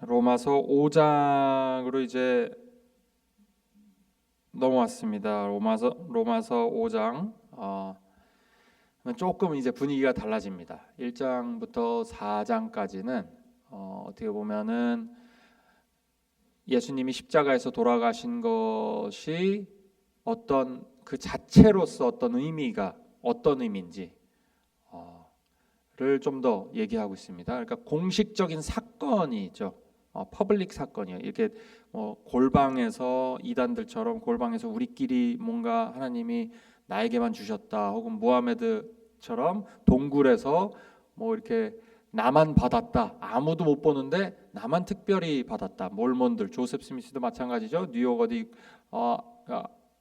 로마서 5장으로 이제 넘어왔습니다. 로마서 5장 조금 이제 분위기가 달라집니다. 1장부터 4장까지는 어떻게 보면은 예수님이 십자가에서 돌아가신 것이 어떤 그 자체로서 어떤 의미가 어떤 의미인지 를 좀 더 얘기하고 있습니다. 그러니까 공식적인 사건이죠. 퍼블릭 사건이에요. 이렇게 골방에서 이단들처럼 골방에서 우리끼리 뭔가 하나님이 나에게만 주셨다, 혹은 무하메드처럼 동굴에서 뭐 이렇게 나만 받았다, 아무도 못 보는데 나만 특별히 받았다. 몰몬들, 조셉 스미스도 마찬가지죠. 뉴욕 어디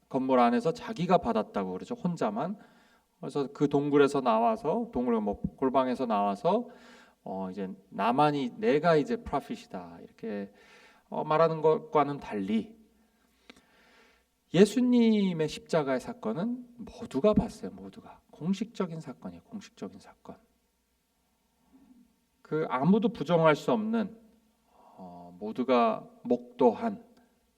건물 안에서 자기가 받았다고 그러죠. 혼자만. 그래서 그 동굴에서 나와서 골방에서 나와서 이제 나만이 내가 이제 프로핏이다 이렇게 말하는 것과는 달리 예수님의 십자가의 사건은 모두가 봤어요. 모두가 공식적인 사건이에요. 공식적인 사건. 그 아무도 부정할 수 없는 모두가 목도한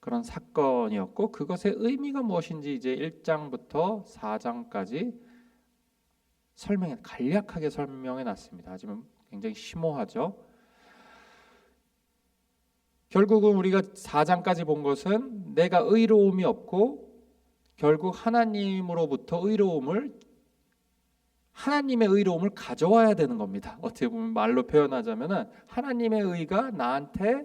그런 사건이었고, 그것의 의미가 무엇인지 이제 1장부터 4장까지 간략하게 설명해 놨습니다. 하지만 굉장히 심오하죠. 결국은 우리가 4장까지 본 것은 내가 의로움이 없고 결국 하나님의 의로움을 가져와야 되는 겁니다. 어떻게 보면 말로 표현하자면은 하나님의 의가 나한테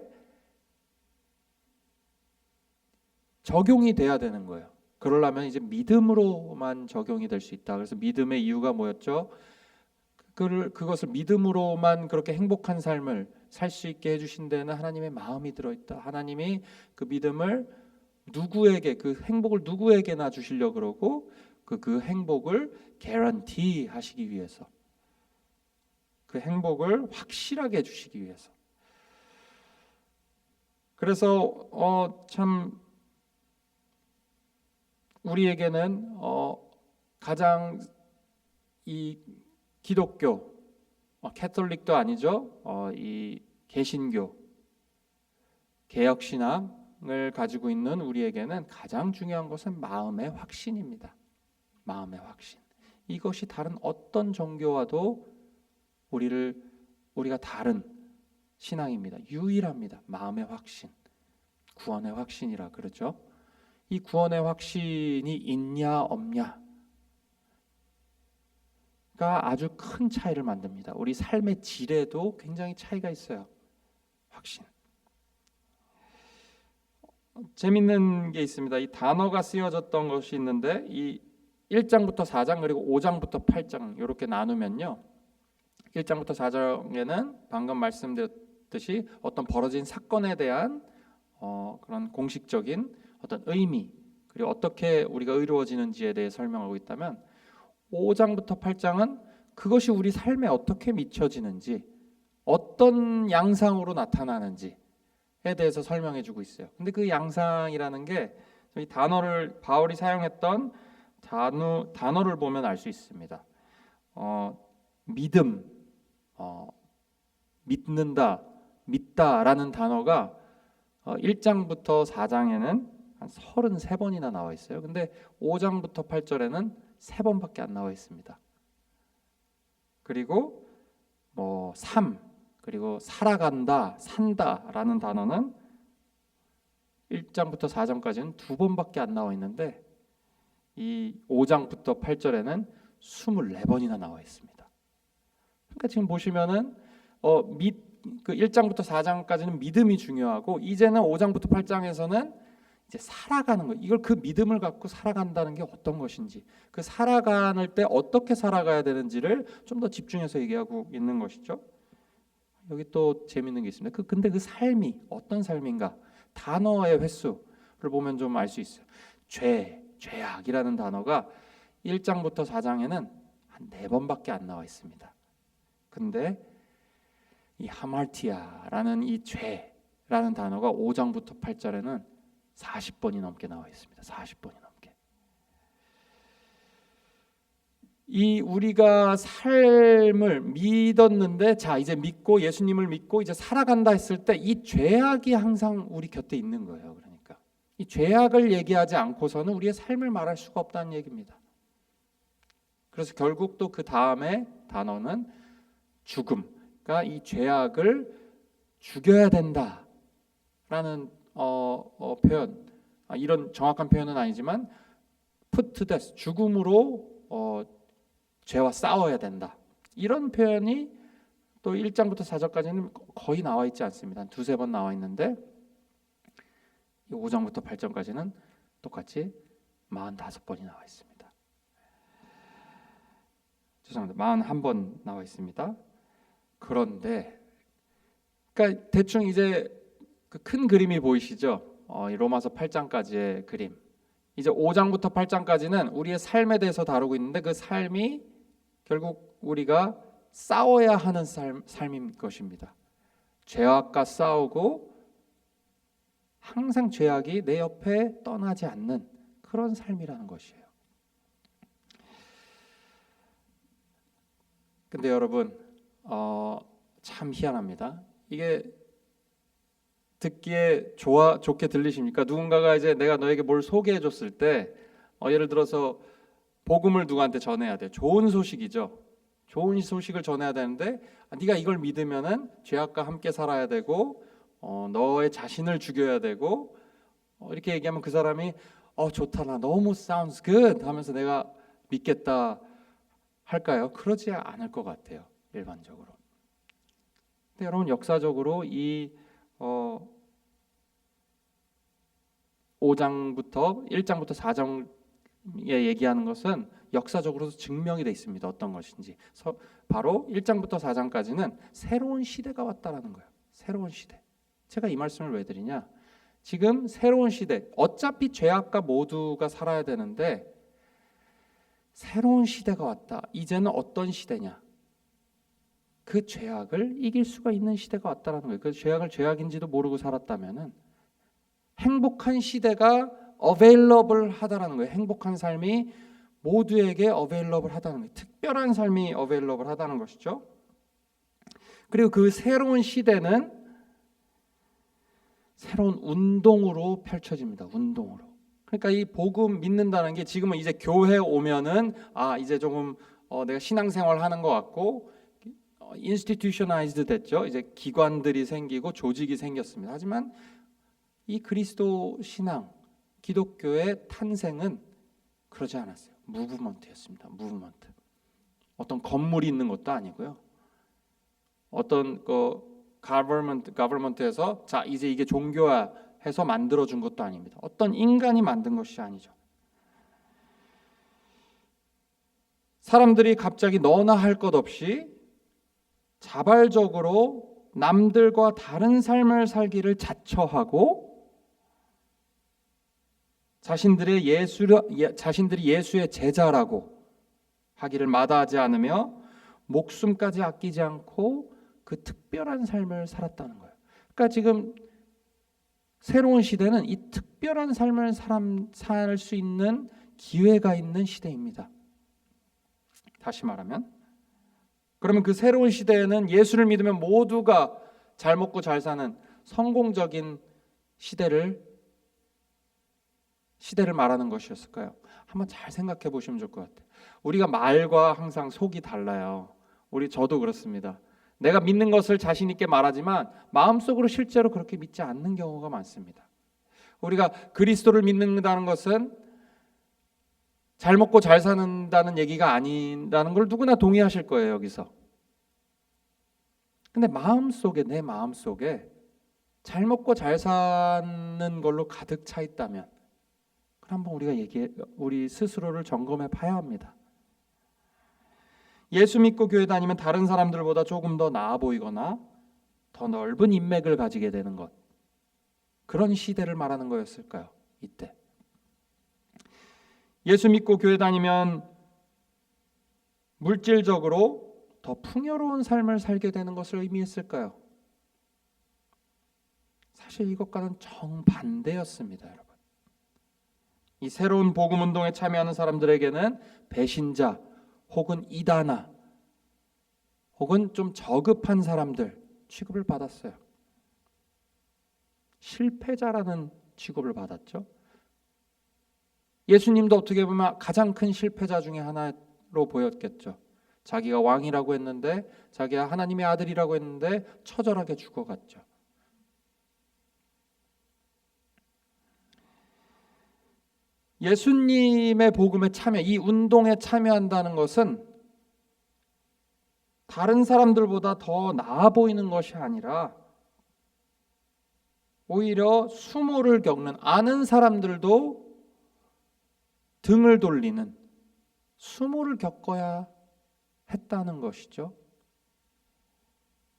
적용이 돼야 되는 거예요. 그러려면 이제 믿음으로만 적용이 될 수 있다. 그래서 믿음의 이유가 뭐였죠? 그것을 믿음으로만 그렇게 행복한 삶을 살 수 있게 해주신 데는 하나님의 마음이 들어있다. 하나님이 그 믿음을 그 행복을 누구에게나 주시려고 그러고 그 행복을 개런티 하시기 위해서, 그 행복을 확실하게 해주시기 위해서. 그래서 참 우리에게는 가장 이 기독교, 캐톨릭도 아니죠. 이 개신교, 개혁신앙을 가지고 있는 우리에게는 가장 중요한 것은 마음의 확신입니다. 마음의 확신. 이것이 다른 어떤 종교와도 우리가 다른 신앙입니다. 유일합니다. 마음의 확신, 구원의 확신이라 그러죠. 이 구원의 확신이 있냐 없냐 가 아주 큰 차이를 만듭니다. 우리 삶의 질에도 굉장히 차이가 있어요. 확신. 재밌는 게 있습니다. 이 단어가 쓰여졌던 것이 있는데, 이 1장부터 4장 그리고 5장부터 8장 이렇게 나누면요, 1장부터 4장에는 방금 말씀드렸듯이 어떤 벌어진 사건에 대한 그런 공식적인 어떤 의미, 그리고 어떻게 우리가 의로워지는지에 대해 설명하고 있다면, 5장부터 8장은 그것이 우리 삶에 어떻게 미쳐지는지, 어떤 양상으로 나타나는지에 대해서 설명해 주고 있어요. 근데 그 양상이라는 게 이 바울이 사용했던 단어를 보면 알 수 있습니다. 믿음, 믿는다, 믿다라는 단어가 1장부터 4장에는 한 33번이나 나와 있어요. 근데 5장부터 8절에는 3번밖에 안 나와 있습니다. 그리고 삶, 그리고 살아간다, 산다라는 단어는 1장부터 4장까지는 2번밖에 안 나와 있는데, 이 5장부터 8절에는 24번이나 나와 있습니다. 그러니까 지금 보시면은 그 1장부터 4장까지는 믿음이 중요하고, 이제는 5장부터 8장에서는 이제 살아가는 거, 이걸 그 믿음을 갖고 살아간다는 게 어떤 것인지, 그 살아가는 때 어떻게 살아가야 되는지를 좀 더 집중해서 얘기하고 있는 것이죠. 여기 또 재밌는 게 있습니다. 근데 그 삶이 어떤 삶인가? 단어의 횟수를 보면 좀 알 수 있어요. 죄악이라는 단어가 1장부터 4장에는 한 4번밖에 안 나와 있습니다. 근데 이 하말티아라는 이 죄라는 단어가 5장부터 8절에는 40번이 넘게 나와 있습니다. 40번이 넘게. 이 우리가 삶을 믿었는데 자 이제 믿고 예수님을 믿고 이제 살아간다 했을 때 이 죄악이 항상 우리 곁에 있는 거예요. 그러니까 이 죄악을 얘기하지 않고서는 우리의 삶을 말할 수가 없다는 얘기입니다. 그래서 결국 또 그 다음에 단어는 죽음. 그러니까 이 죄악을 죽여야 된다라는 표현. 이런 정확한 표현은 아니지만 put to death, 죽음으로 죄와 싸워야 된다. 이런 표현이 또 1장부터 4절까지는 거의 나와 있지 않습니다. 한 두세 번 나와 있는데 5장부터 8장까지는 똑같이 45번이 나와 있습니다. 죄송합니다. 41번 나와 있습니다. 그런데 그러니까 대충 이제 그 큰 그림이 보이시죠? 이 로마서 8장까지의 그림. 이제 5장부터 8장까지는 우리의 삶에 대해서 다루고 있는데 그 삶이 결국 우리가 싸워야 하는 삶인 것입니다. 죄악과 싸우고 항상 죄악이 내 옆에 떠나지 않는 그런 삶이라는 것이에요. 근데 여러분 참 희한합니다. 이게 듣기에 좋게 들리십니까? 누군가가 이제 내가 너에게 뭘 소개해 줬을 때 예를 들어서 복음을 누구한테 전해야 돼. 좋은 소식이죠. 좋은 소식을 전해야 되는데 네가 이걸 믿으면은 죄악과 함께 살아야 되고 너의 자신을 죽여야 되고 이렇게 얘기하면 그 사람이 좋다, 나 너무 sounds good 하면서 내가 믿겠다 할까요? 그러지 않을 것 같아요. 일반적으로. 근데 여러분 역사적으로 이 5장부터 1장부터 4장에 얘기하는 것은 역사적으로 증명이 되어 있습니다. 어떤 것인지. 바로 1장부터 4장까지는 새로운 시대가 왔다라는 거예요. 새로운 시대. 제가 이 말씀을 왜 드리냐? 지금 새로운 시대. 어차피 죄악과 모두가 살아야 되는데 새로운 시대가 왔다. 이제는 어떤 시대냐? 그 죄악을 이길 수가 있는 시대가 왔다라는 거예요. 그 죄악을 죄악인지도 모르고 살았다면은 행복한 시대가 available 하다라는 거예요. 행복한 삶이 모두에게 available 하다는 거예요. 특별한 삶이 available 하다는 것이죠. 그리고 그 새로운 시대는 새로운 운동으로 펼쳐집니다. 운동으로. 그러니까 이 복음 믿는다는 게 지금은 이제 교회 오면은 이제 조금 내가 신앙생활 하는 것 같고 institutionalized 됐죠. 이제 기관들이 생기고 조직이 생겼습니다. 하지만 이 그리스도 신앙, 기독교의 탄생은 그러지 않았어요. 무브먼트였습니다. 무브먼트. 어떤 건물이 있는 것도 아니고요. 어떤 가버먼트에서 자 이제 이게 종교야 해서 만들어준 것도 아닙니다. 어떤 인간이 만든 것이 아니죠. 사람들이 갑자기 너나 할 것 없이 자발적으로 남들과 다른 삶을 살기를 자처하고 자신들이 예수의 제자라고 하기를 마다하지 않으며 목숨까지 아끼지 않고 그 특별한 삶을 살았다는 거예요. 그러니까 지금 새로운 시대는 이 특별한 삶을 살 수 있는 기회가 있는 시대입니다. 다시 말하면 그러면 그 새로운 시대에는 예수를 믿으면 모두가 잘 먹고 잘 사는 성공적인 시대를 말하는 것이었을까요? 한번 잘 생각해 보시면 좋을 것 같아요. 우리가 말과 항상 속이 달라요. 저도 그렇습니다. 내가 믿는 것을 자신 있게 말하지만 마음속으로 실제로 그렇게 믿지 않는 경우가 많습니다. 우리가 그리스도를 믿는다는 것은 잘 먹고 잘 사는다는 얘기가 아니라는 걸 누구나 동의하실 거예요, 여기서. 근데 내 마음속에 잘 먹고 잘 사는 걸로 가득 차 있다면 그럼 한번 우리 스스로를 점검해 봐야 합니다. 예수 믿고 교회 다니면 다른 사람들보다 조금 더 나아 보이거나 더 넓은 인맥을 가지게 되는 것, 그런 시대를 말하는 거였을까요? 이때 예수 믿고 교회 다니면 물질적으로 더 풍요로운 삶을 살게 되는 것을 의미했을까요? 사실 이것과는 정반대였습니다, 여러분. 이 새로운 복음 운동에 참여하는 사람들에게는 배신자, 혹은 이다나 혹은 좀 저급한 사람들 취급을 받았어요. 실패자라는 취급을 받았죠. 예수님도 어떻게 보면 가장 큰 실패자 중에 하나로 보였겠죠. 자기가 왕이라고 했는데, 자기가 하나님의 아들이라고 했는데 처절하게 죽어갔죠. 예수님의 복음에 참여, 이 운동에 참여한다는 것은 다른 사람들보다 더 나아 보이는 것이 아니라 오히려 수모를 겪는, 아는 사람들도 등을 돌리는 수모를 겪어야 했다는 것이죠.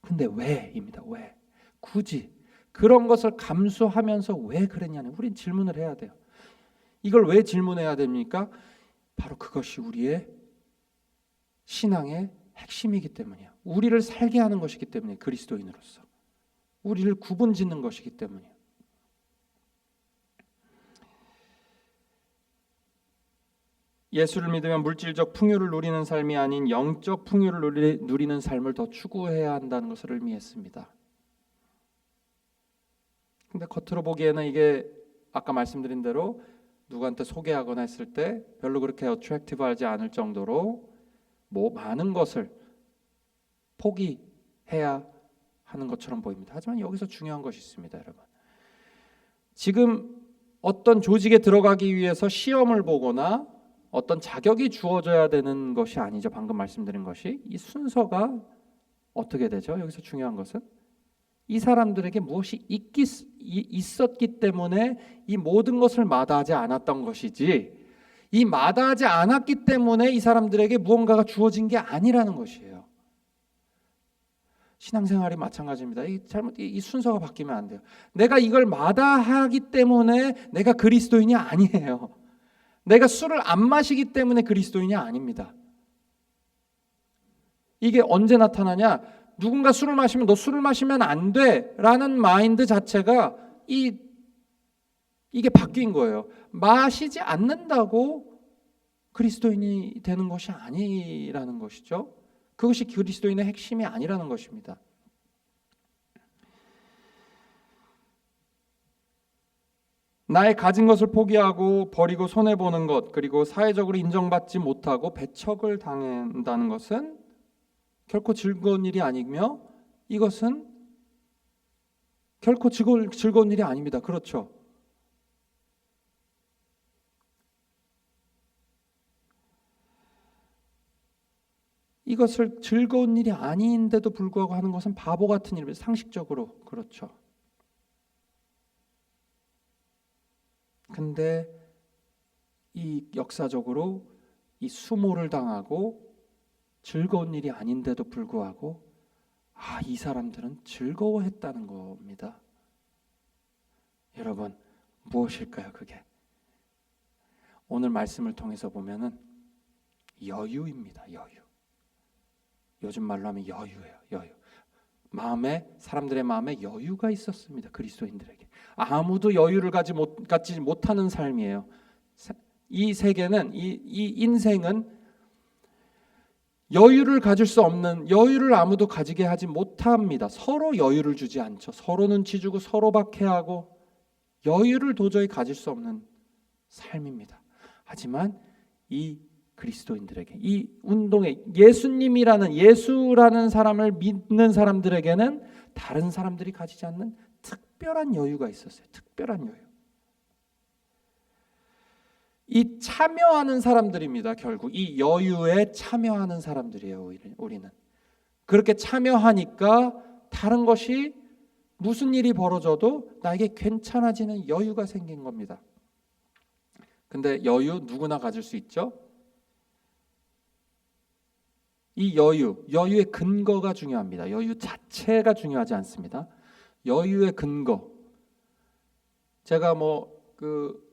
근데 왜입니다. 왜? 굳이 그런 것을 감수하면서 왜 그랬냐는, 우린 질문을 해야 돼요. 이걸 왜 질문해야 됩니까? 바로 그것이 우리의 신앙의 핵심이기 때문이에요. 우리를 살게 하는 것이기 때문에, 그리스도인으로서 우리를 구분짓는 것이기 때문이에요. 예수를 믿으면 물질적 풍요를 누리는 삶이 아닌 영적 풍요를 누리는 삶을 더 추구해야 한다는 것을 의미했습니다. 근데 겉으로 보기에는 이게 아까 말씀드린 대로 누구한테 소개하거나 했을 때 별로 그렇게 어트랙티브하지 않을 정도로 많은 것을 포기해야 하는 것처럼 보입니다. 하지만 여기서 중요한 것이 있습니다, 여러분. 지금 어떤 조직에 들어가기 위해서 시험을 보거나 어떤 자격이 주어져야 되는 것이 아니죠. 방금 말씀드린 것이. 이 순서가 어떻게 되죠? 여기서 중요한 것은 이 사람들에게 무엇이 있었기 때문에 이 모든 것을 마다하지 않았던 것이지, 이 마다하지 않았기 때문에 이 사람들에게 무언가가 주어진 게 아니라는 것이에요. 신앙생활이 마찬가지입니다. 이 순서가 바뀌면 안 돼요. 내가 이걸 마다하기 때문에 내가 그리스도인이 아니에요. 내가 술을 안 마시기 때문에 그리스도인이 아닙니다. 이게 언제 나타나냐? 누군가 술을 마시면 너 술을 마시면 안 돼 라는 마인드 자체가 이게 바뀐 거예요. 마시지 않는다고 그리스도인이 되는 것이 아니라는 것이죠. 그것이 그리스도인의 핵심이 아니라는 것입니다. 나의 가진 것을 포기하고 버리고 손해보는 것, 그리고 사회적으로 인정받지 못하고 배척을 당한다는 것은 결코 즐거운 일이 아니며, 이것은 결코 즐거운 일이 아닙니다. 그렇죠? 이것을 즐거운 일이 아닌데도 불구하고 하는 것은 바보 같은 일입니다. 상식적으로 그렇죠. 근데 이 역사적으로 이 수모를 당하고 즐거운 일이 아닌데도 불구하고 이 사람들은 즐거워했다는 겁니다. 여러분, 무엇일까요? 그게 오늘 말씀을 통해서 보면은 여유입니다. 여유. 요즘 말로 하면 여유예요. 여유. 사람들의 마음에 여유가 있었습니다. 그리스도인들에게 아무도 여유를 갖지 못하는 삶이에요. 이 세계는, 이 인생은 여유를 가질 수 없는, 여유를 아무도 가지게 하지 못합니다. 서로 여유를 주지 않죠. 서로 눈치 주고 서로 박해하고 여유를 도저히 가질 수 없는 삶입니다. 하지만 이 그리스도인들에게, 이 운동에 예수라는 사람을 믿는 사람들에게는 다른 사람들이 가지지 않는 특별한 여유가 있었어요. 특별한 여유. 이 참여하는 사람들입니다. 결국 이 여유에 참여하는 사람들이에요. 우리는 그렇게 참여하니까 다른 것이 무슨 일이 벌어져도 나에게 괜찮아지는 여유가 생긴 겁니다. 근데 여유 누구나 가질 수 있죠. 이 여유의 근거가 중요합니다. 여유 자체가 중요하지 않습니다. 여유의 근거. 제가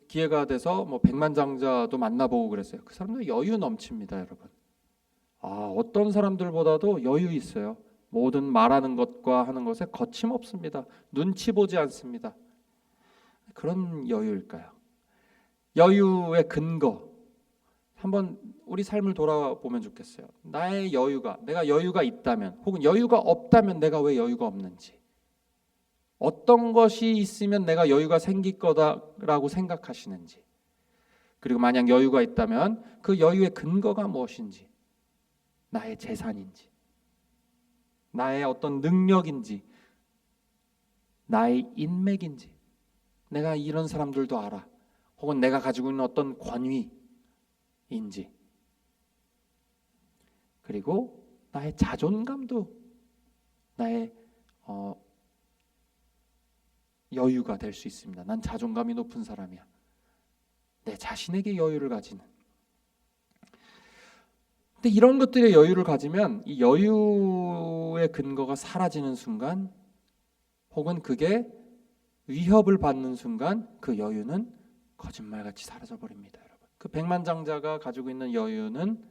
기회가 돼서 백만장자도 만나보고 그랬어요. 그 사람들 여유 넘칩니다, 여러분. 어떤 사람들보다도 여유 있어요. 모든 말하는 것과 하는 것에 거침없습니다. 눈치 보지 않습니다. 그런 여유일까요? 여유의 근거. 한번 우리 삶을 돌아보면 좋겠어요. 나의 여유가, 내가 여유가 있다면 혹은 여유가 없다면 내가 왜 여유가 없는지, 어떤 것이 있으면 내가 여유가 생길 거다라고 생각하시는지, 그리고 만약 여유가 있다면 그 여유의 근거가 무엇인지, 나의 재산인지, 나의 어떤 능력인지, 나의 인맥인지, 내가 이런 사람들도 알아, 혹은 내가 가지고 있는 어떤 권위인지, 그리고 나의 자존감도 나의 여유가 될 수 있습니다. 난 자존감이 높은 사람이야. 내 자신에게 여유를 가지는. 근데 이런 것들의 여유를 가지면 이 여유의 근거가 사라지는 순간, 혹은 그게 위협을 받는 순간 그 여유는 거짓말같이 사라져 버립니다, 여러분. 그 백만장자가 가지고 있는 여유는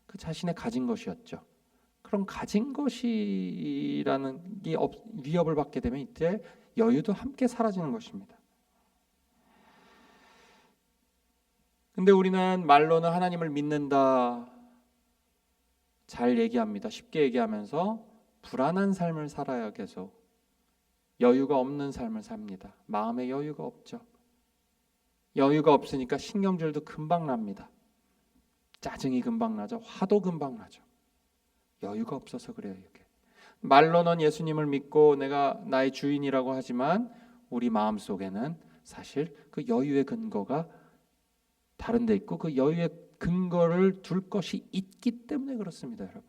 그 자신의 가진 것이었죠. 그럼 가진 것이라는 게 위협을 받게 되면 이때 여유도 함께 사라지는 것입니다. 근데 우리는 말로는 하나님을 믿는다 잘 얘기합니다. 쉽게 얘기하면서 불안한 삶을 살아야 계속 여유가 없는 삶을 삽니다. 마음에 여유가 없죠. 여유가 없으니까 신경질도 금방 납니다. 짜증이 금방 나죠. 화도 금방 나죠. 여유가 없어서 그래요. 이게 말로는 예수님을 믿고 내가 나의 주인이라고 하지만 우리 마음속에는 사실 그 여유의 근거가 다른 데 있고, 그 여유의 근거를 둘 것이 있기 때문에 그렇습니다, 여러분.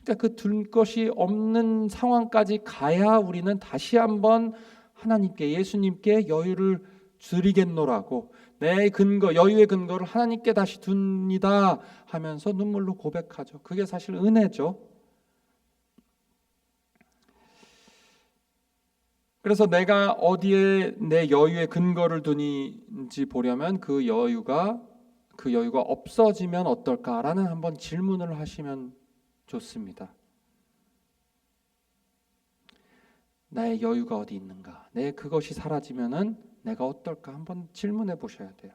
그러니까 그 둘 것이 없는 상황까지 가야 우리는 다시 한번 하나님께, 예수님께 여유를 드리겠노라고, 내 근거, 여유의 근거를 하나님께 다시 둡니다 하면서 눈물로 고백하죠. 그게 사실 은혜죠. 그래서 내가 어디에 내 여유의 근거를 두는지 보려면 그 여유가 없어지면 어떨까라는 한번 질문을 하시면 좋습니다. 나의 여유가 어디 있는가? 내 그것이 사라지면은 내가 어떨까? 한번 질문해 보셔야 돼요.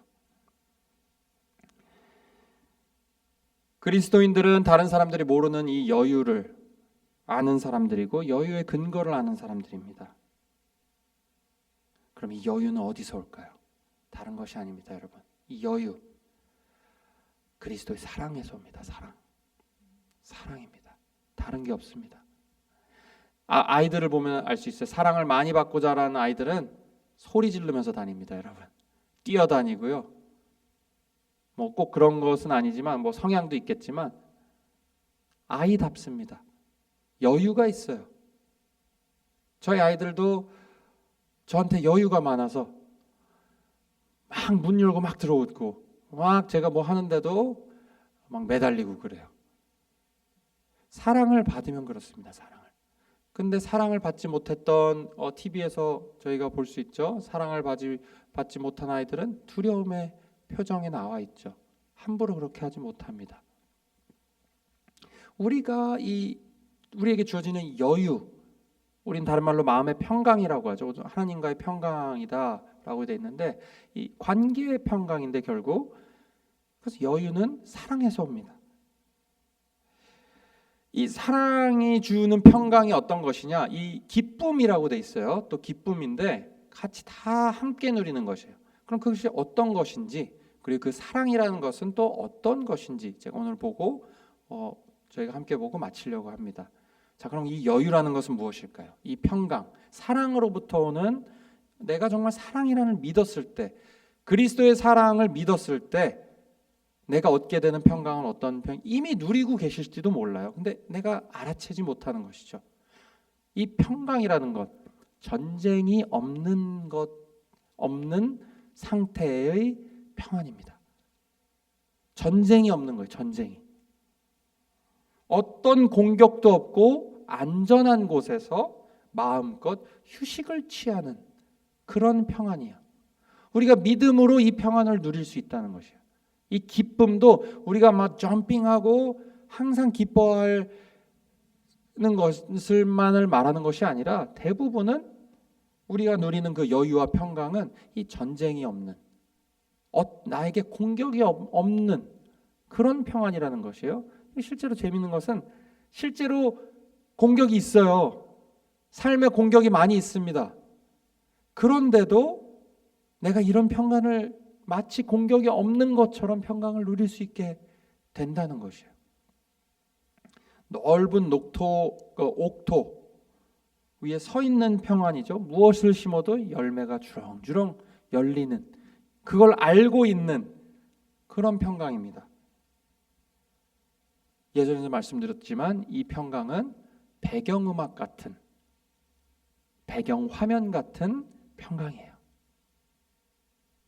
그리스도인들은 다른 사람들이 모르는 이 여유를 아는 사람들이고 여유의 근거를 아는 사람들입니다. 그럼 이 여유는 어디서 올까요? 다른 것이 아닙니다, 여러분. 이 여유, 그리스도의 사랑에서 옵니다. 사랑입니다. 다른 게 없습니다. 아이들을 보면 알 수 있어요. 사랑을 많이 받고 자라는 아이들은 소리 지르면서 다닙니다, 여러분. 뛰어다니고요. 뭐 꼭 그런 것은 아니지만 뭐 성향도 있겠지만 아이답습니다. 여유가 있어요. 저희 아이들도 저한테 여유가 많아서 막 문 열고 막 들어오고, 막 제가 뭐 하는데도 막 매달리고 그래요. 사랑을 받으면 그렇습니다. 사랑을. 근데 사랑을 받지 못했던 TV에서 저희가 볼 수 있죠. 사랑을 받지 못한 아이들은 두려움의 표정에 나와 있죠. 함부로 그렇게 하지 못합니다. 우리에게 주어지는 여유, 우린 다른 말로 마음의 평강이라고 하죠. 하나님과의 평강이다라고 되어 있는데, 이 관계의 평강인데 결국 그래서 여유는 사랑에서 옵니다. 이 사랑이 주는 평강이 어떤 것이냐? 이 기쁨이라고 돼 있어요. 또 기쁨인데 같이 다 함께 누리는 것이에요. 그럼 그것이 어떤 것인지, 그리고 그 사랑이라는 것은 또 어떤 것인지 제가 오늘 보고 저희가 함께 보고 마치려고 합니다. 자, 그럼 이 여유라는 것은 무엇일까요? 이 평강, 사랑으로부터 오는, 내가 정말 사랑이라는 믿었을 때, 그리스도의 사랑을 믿었을 때 내가 얻게 되는 평강은 어떤 이미 누리고 계실지도 몰라요. 근데 내가 알아채지 못하는 것이죠. 이 평강이라는 것, 전쟁이 없는 상태의 평안입니다. 전쟁이 없는 거예요. 전쟁이. 어떤 공격도 없고 안전한 곳에서 마음껏 휴식을 취하는 그런 평안이야. 우리가 믿음으로 이 평안을 누릴 수 있다는 것이야. 이 기쁨도 우리가 막 점핑하고 항상 기뻐하는 것을만을 말하는 것이 아니라, 대부분은 우리가 누리는 그 여유와 평강은 이 전쟁이 없는, 나에게 공격이 없는 그런 평안이라는 것이에요. 실제로 재밌는 것은 실제로 공격이 있어요. 삶에 공격이 많이 있습니다. 그런데도 내가 이런 평강을 마치 공격이 없는 것처럼 평강을 누릴 수 있게 된다는 것이에요. 넓은 옥토 위에 서 있는 평안이죠. 무엇을 심어도 열매가 주렁주렁 열리는, 그걸 알고 있는 그런 평강입니다. 예전에도 말씀드렸지만 이 평강은 배경음악 같은, 배경화면 같은 평강이에요.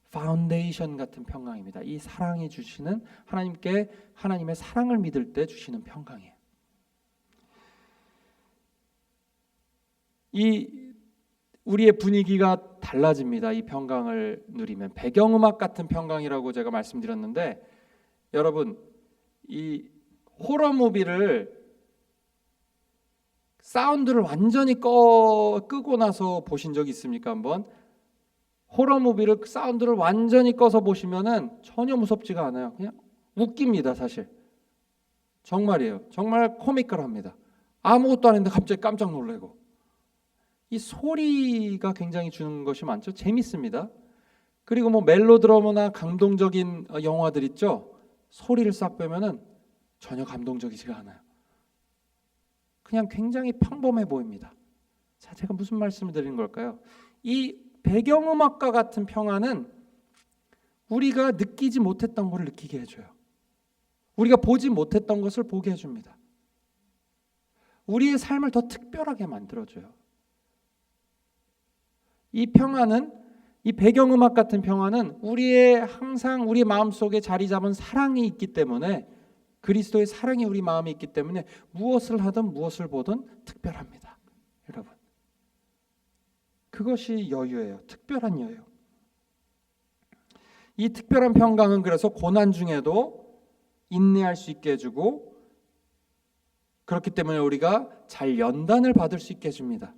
파운데이션 같은 평강입니다. 이 사랑이 주시는, 하나님의 사랑을 믿을 때 주시는 평강이에요. 우리의 분위기가 달라집니다. 이 평강을 누리면. 배경음악 같은 평강이라고 제가 말씀드렸는데, 여러분 이 호러 무비를 사운드를 완전히 끄고 나서 보신 적 있습니까? 한번 호러 무비를 사운드를 완전히 꺼서 보시면은 전혀 무섭지가 않아요. 그냥 웃깁니다. 사실 정말이에요. 정말 코미컬합니다. 아무것도 안 했는데 갑자기 깜짝 놀래고, 이 소리가 굉장히 주는 것이 많죠. 재밌습니다. 그리고 뭐 멜로드라마나 감동적인 영화들 있죠. 소리를 싹 빼면은 전혀 감동적이지가 않아요. 그냥 굉장히 평범해 보입니다. 자, 제가 무슨 말씀을 드리는 걸까요? 이 배경음악과 같은 평안은 우리가 느끼지 못했던 것을 느끼게 해줘요. 우리가 보지 못했던 것을 보게 해줍니다. 우리의 삶을 더 특별하게 만들어줘요. 이 평안은, 이 배경음악 같은 평안은 항상 우리 마음속에 자리 잡은 사랑이 있기 때문에, 그리스도의 사랑이 우리 마음에 있기 때문에 무엇을 하든 무엇을 보든 특별합니다. 여러분, 그것이 여유예요. 특별한 여유. 이 특별한 평강은 그래서 고난 중에도 인내할 수 있게 해주고, 그렇기 때문에 우리가 잘 연단을 받을 수 있게 해줍니다.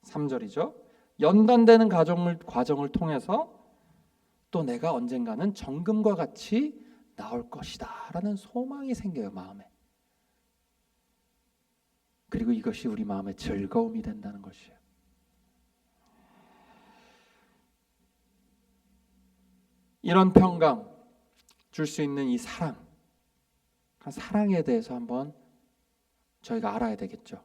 3절이죠. 연단되는 과정을 통해서 또 내가 언젠가는 정금과 같이 나올 것이다 라는 소망이 생겨요, 마음에. 그리고 이것이 우리 마음의 즐거움이 된다는 것이에요. 이런 평강 줄 수 있는 이 사랑에 대해서 한번 저희가 알아야 되겠죠.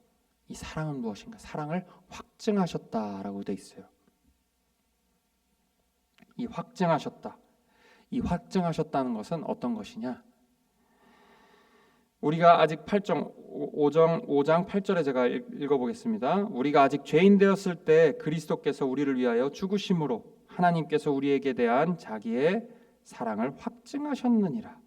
이 사랑은 무엇인가? 사랑을 확증하셨다라고 되어 있어요. 이 확증하셨다는 것은 어떤 것이냐? 우리가 아직 5장 8절에 제가 읽어보겠습니다. 우리가 아직 죄인 되었을 때 그리스도께서 우리를 위하여 죽으심으로 하나님께서 우리에게 대한 자기의 사랑을 확증하셨느니라.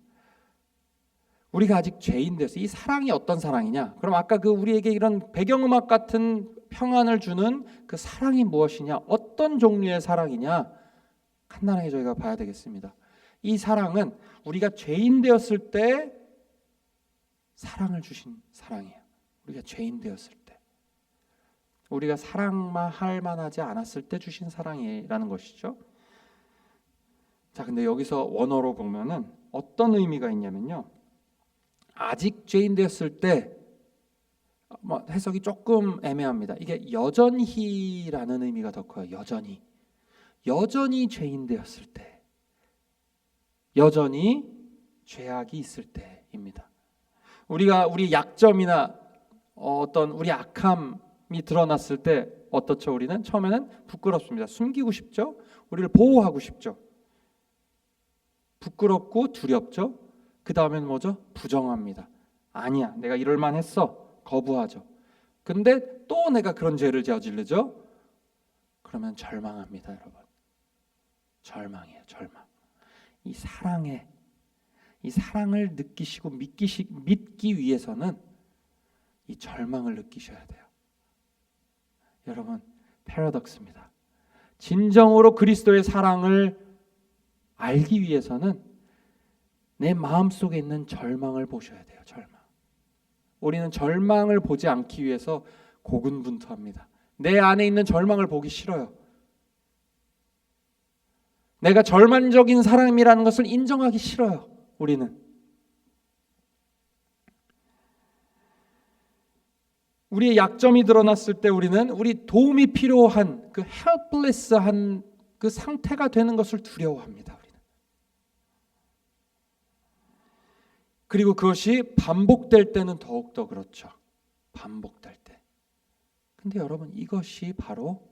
우리가 아직 죄인 되었어요. 이 사랑이 어떤 사랑이냐? 그럼 아까 우리에게 이런 배경음악 같은 평안을 주는 그 사랑이 무엇이냐? 어떤 종류의 사랑이냐? 간단하게 저희가 봐야 되겠습니다. 이 사랑은 우리가 죄인 되었을 때 사랑을 주신 사랑이에요. 우리가 죄인 되었을 때, 우리가 사랑할 만하지 않았을 때 주신 사랑이라는 것이죠. 자, 근데 여기서 원어로 보면은 어떤 의미가 있냐면요, 아직 죄인 되었을 때, 해석이 조금 애매합니다. 이게 여전히라는 의미가 더 커요. 여전히 죄인 되었을 때, 여전히 죄악이 있을 때입니다. 우리 약점이나 어떤 우리 악함이 드러났을 때 어떻죠? 우리는 처음에는 부끄럽습니다. 숨기고 싶죠. 우리를 보호하고 싶죠. 부끄럽고 두렵죠. 그 다음에는 뭐죠? 부정합니다. 아니야, 내가 이럴 만했어. 거부하죠. 근데 또 내가 그런 죄를 저지르죠. 그러면 절망합니다, 여러분. 절망이에요, 절망. 이 사랑을 느끼시고 믿기 위해서는 이 절망을 느끼셔야 돼요. 여러분, 패러독스입니다. 진정으로 그리스도의 사랑을 알기 위해서는 내 마음속에 있는 절망을 보셔야 돼요. 절망. 우리는 절망을 보지 않기 위해서 고군분투합니다. 내 안에 있는 절망을 보기 싫어요. 내가 절망적인 사람이라는 것을 인정하기 싫어요. 우리는 우리의 약점이 드러났을 때 우리는 우리 도움이 필요한 그 helpless한 그 상태가 되는 것을 두려워합니다. 우리는. 그리고 그것이 반복될 때는 더욱더 그렇죠. 반복될 때. 근데 여러분, 이것이 바로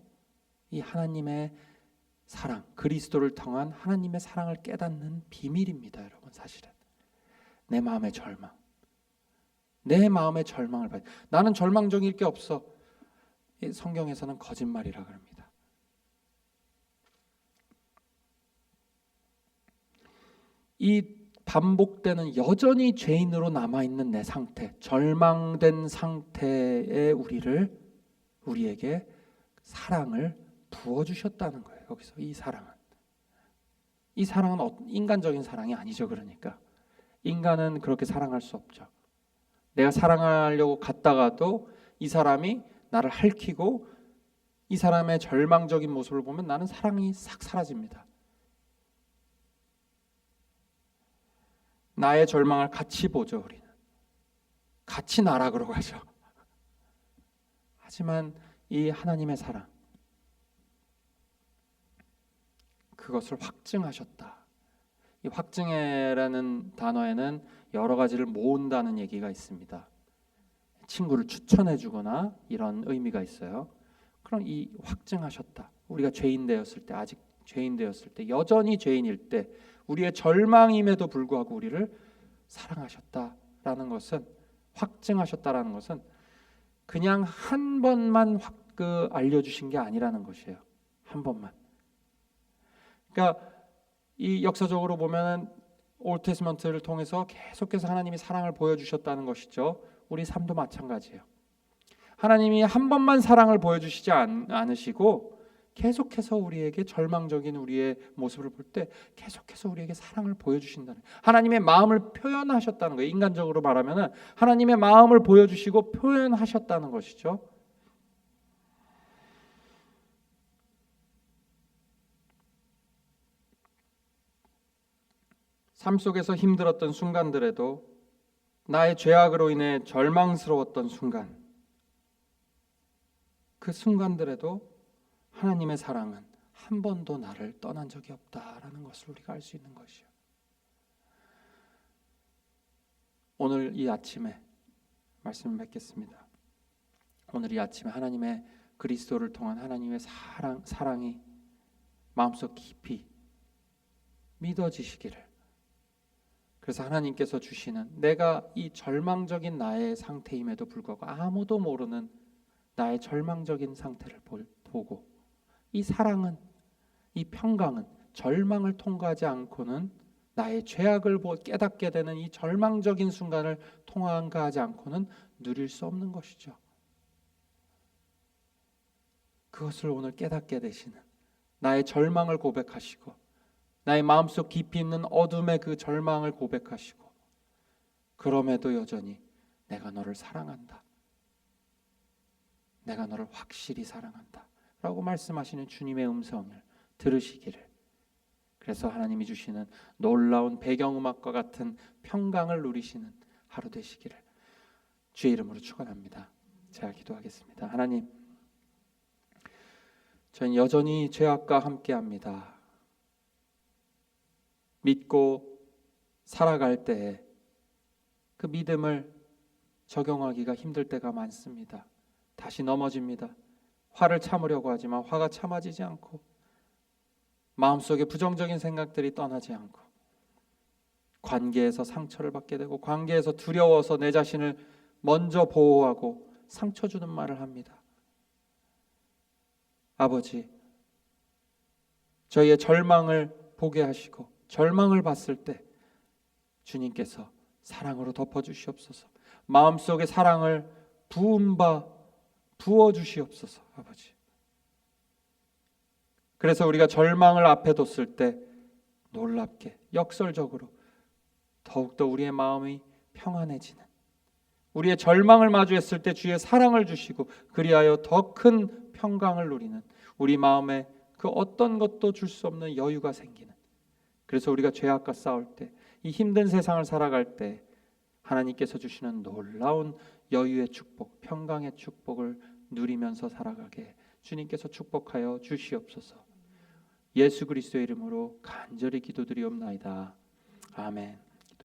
이 하나님의 사랑, 그리스도를 통한 하나님의 사랑을 깨닫는 비밀입니다. 여러분, 사실은 내 마음의 절망, 내 마음의 절망을 봐. 나는 절망적일 게 없어. 성경에서는 거짓말이라 그럽니다. 이 반복되는 여전히 죄인으로 남아있는 내 상태, 절망된 상태의 우리에게 사랑을 부어주셨다는 거예요. 여기서 이 사랑은 인간적인 사랑이 아니죠. 그러니까 인간은 그렇게 사랑할 수 없죠. 내가 사랑하려고 갔다가도 이 사람이 나를 핥히고 이 사람의 절망적인 모습을 보면 나는 사랑이 싹 사라집니다. 나의 절망을 같이 보죠. 우리는 같이 나락으로 가죠. 하지만 이 하나님의 사랑, 그것을 확증하셨다. 이 확증해라는 단어에는 여러 가지를 모은다는 얘기가 있습니다. 친구를 추천해 주거나 이런 의미가 있어요. 그럼 이 확증하셨다. 우리가 죄인 되었을 때, 아직 죄인 되었을 때, 여전히 죄인일 때, 우리의 절망임에도 불구하고 우리를 사랑하셨다라는 것은, 확증하셨다라는 것은 그냥 한 번만 알려주신 게 아니라는 것이에요. 한 번만. 그러니까 이 역사적으로 보면은 올드 테스먼트를 통해서 계속해서 하나님이 사랑을 보여주셨다는 것이죠. 우리 삶도 마찬가지예요. 하나님이 한 번만 사랑을 보여주시지 않으시고 계속해서 우리에게 절망적인 우리의 모습을 볼 때 계속해서 우리에게 사랑을 보여주신다는, 하나님의 마음을 표현하셨다는 거예요. 인간적으로 말하면은 하나님의 마음을 보여주시고 표현하셨다는 것이죠. 삶 속에서 힘들었던 순간들에도, 나의 죄악으로 인해 절망스러웠던 순간, 그 순간들에도 하나님의 사랑은 한 번도 나를 떠난 적이 없다라는 것을 우리가 알 수 있는 것이요. 오늘 이 아침에 말씀을 맺겠습니다. 오늘 이 아침에 하나님의 그리스도를 통한 하나님의 사랑이 마음속 깊이 믿어지시기를, 그래서 하나님께서 주시는, 내가 이 절망적인 나의 상태임에도 불구하고 아무도 모르는 나의 절망적인 상태를 보고, 이 사랑은, 이 평강은 절망을 통과하지 않고는, 나의 죄악을 깨닫게 되는 이 절망적인 순간을 통과하지 않고는 누릴 수 없는 것이죠. 그것을 오늘 깨닫게 되시는, 나의 절망을 고백하시고 나의 마음속 깊이 있는 어둠의 그 절망을 고백하시고, 그럼에도 여전히 내가 너를 사랑한다, 내가 너를 확실히 사랑한다 라고 말씀하시는 주님의 음성을 들으시기를, 그래서 하나님이 주시는 놀라운 배경음악과 같은 평강을 누리시는 하루 되시기를 주의 이름으로 축원합니다. 제가 기도하겠습니다. 하나님, 저는 여전히 죄악과 함께합니다. 믿고 살아갈 때에 그 믿음을 적용하기가 힘들 때가 많습니다. 다시 넘어집니다. 화를 참으려고 하지만 화가 참아지지 않고, 마음속에 부정적인 생각들이 떠나지 않고, 관계에서 상처를 받게 되고, 관계에서 두려워서 내 자신을 먼저 보호하고 상처 주는 말을 합니다. 아버지, 저희의 절망을 보게 하시고 절망을 봤을 때 주님께서 사랑으로 덮어주시옵소서. 마음속에 사랑을 부어주시옵소서. 아버지, 그래서 우리가 절망을 앞에 뒀을 때 놀랍게 역설적으로 더욱더 우리의 마음이 평안해지는, 우리의 절망을 마주했을 때 주의 사랑을 주시고 그리하여 더 큰 평강을 누리는, 우리 마음에 그 어떤 것도 줄 수 없는 여유가 생기는, 그래서 우리가 죄악과 싸울 때, 이 힘든 세상을 살아갈 때 하나님께서 주시는 놀라운 여유의 축복, 평강의 축복을 누리면서 살아가게 주님께서 축복하여 주시옵소서. 예수 그리스도의 이름으로 간절히 기도드리옵나이다. 아멘.